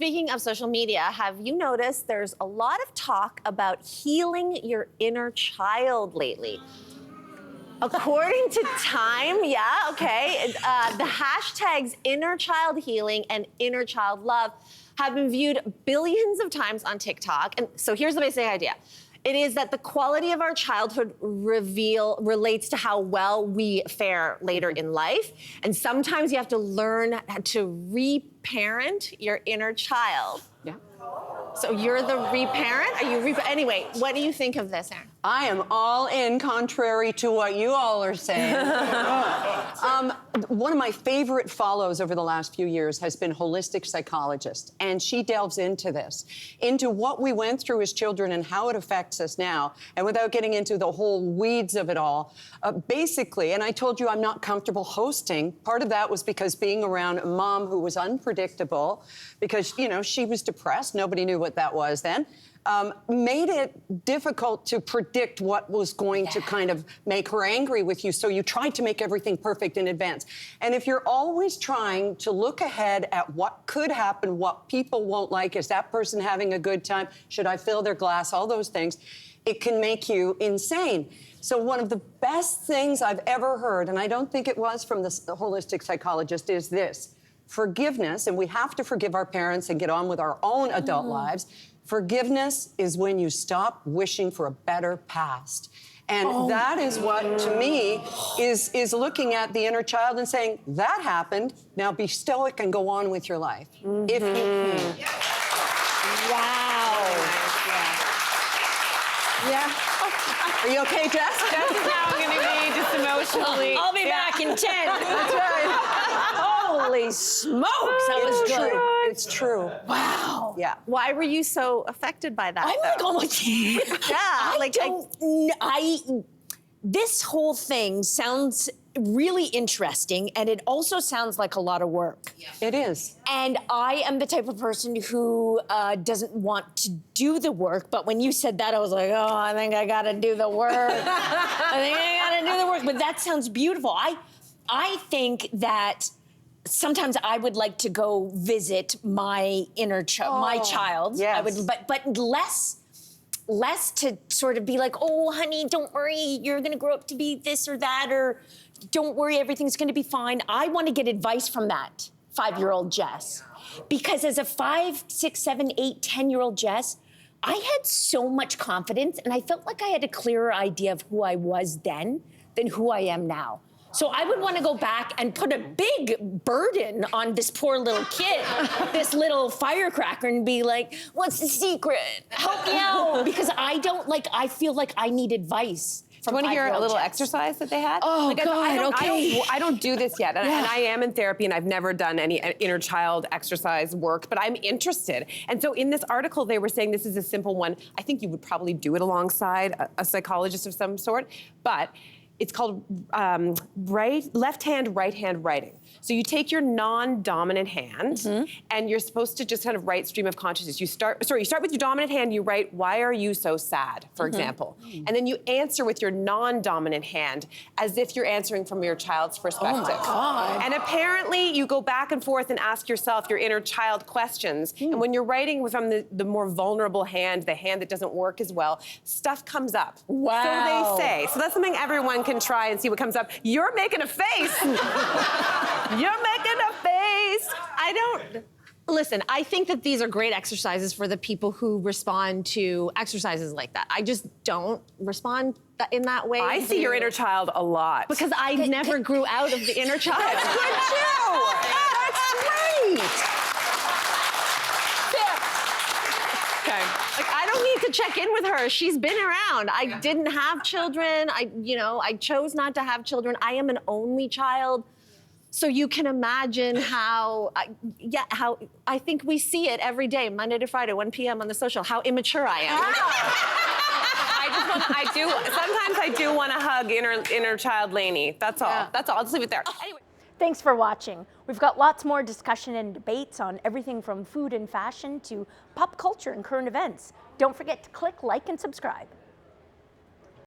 Speaking of social media, have you noticed there's a lot of talk about healing your inner child lately? According to Time, the hashtags inner child healing and inner child love have been viewed billions of times on TikTok. And so here's the basic idea. It is that the quality of our childhood relates to how well we fare later in life. And sometimes you have to learn to reparent your inner child. Yeah. So you're the reparent? Are you anyway, what do you think of this, Erin? I am all in, contrary to what you all are saying. One of my favorite follows over the last few years has been holistic psychologist, and she delves into this, into what we went through as children and how it affects us now. And without getting into the whole weeds of it all, basically, and I told you I'm not comfortable hosting, part of that was because being around a mom who was unpredictable, because, you know, she was depressed, nobody knew what that was then, made it difficult to predict what was going to kind of make her angry with you. So you tried to make everything perfect in advance. And if you're always trying to look ahead at what could happen, what people won't like, is that person having a good time? Should I fill their glass? All those things. It can make you insane. So one of the best things I've ever heard, and I don't think it was from the holistic psychologist, is this. Forgiveness, and we have to forgive our parents and get on with our own adult lives. Forgiveness is when you stop wishing for a better past. And that is what, to me, is looking at the inner child and saying, that happened, now be stoic and go on with your life. If you can. Wow. Yeah. Are you okay, Jess? Jess is now going to be just emotionally. I'll be back in 10. That's right. Holy smokes, that was good. It's true. Wow. Yeah. Why were you so affected by that? I'm like, oh my God. This whole thing sounds really interesting, and it also sounds like a lot of work. Yeah. It is. And I am the type of person who doesn't want to do the work, but when you said that, I was like, oh, I think I gotta do the work. I gotta do the work, but that sounds beautiful. I think that sometimes I would like to go visit my inner my child. Yes. I would, but less to sort of be like, oh, honey, don't worry, you're gonna grow up to be this or that, or don't worry, everything's gonna be fine. I wanna get advice from that 5-year-old Jess. Because as a 5, 6, 7, 8, 10-year-old Jess, I had so much confidence, and I felt like I had a clearer idea of who I was then than who I am now. So I would want to go back and put a big burden on this poor little kid, this little firecracker, and be like, what's the secret? Help me out. Because I feel like I need advice. Do you want to hear a little exercise that they had? Oh, God, okay. I don't do this yet, and I am in therapy, and I've never done any inner child exercise work, but I'm interested. And so in this article, they were saying this is a simple one. I think you would probably do it alongside a psychologist of some sort, but it's called left hand, right hand writing. So you take your non-dominant hand, and you're supposed to just kind of write stream of consciousness. You start with your dominant hand, you write, why are you so sad, for example. And then you answer with your non-dominant hand as if you're answering from your child's perspective. Oh my God. And apparently you go back and forth and ask yourself your inner child questions. And when you're writing from the more vulnerable hand, the hand that doesn't work as well, stuff comes up. Wow. So they say. So that's something everyone can try and see what comes up. You're making a face. You're making a face. Listen, I think that these are great exercises for the people who respond to exercises like that. I just don't respond in that way. I see your inner child a lot. Because I never grew out of the inner child. That's good, too. That's great. Okay. Like, I don't need to check in with her. She's been around. I didn't have children. I chose not to have children. I am an only child. So you can imagine how I think we see it every day, Monday to Friday, 1 p.m. on the social, how immature I am. Sometimes I do want to hug inner child Lainey. That's all. Yeah. That's all. I'll just leave it there. Anyway. Thanks for watching. We've got lots more discussion and debates on everything from food and fashion to pop culture and current events. Don't forget to click like and subscribe.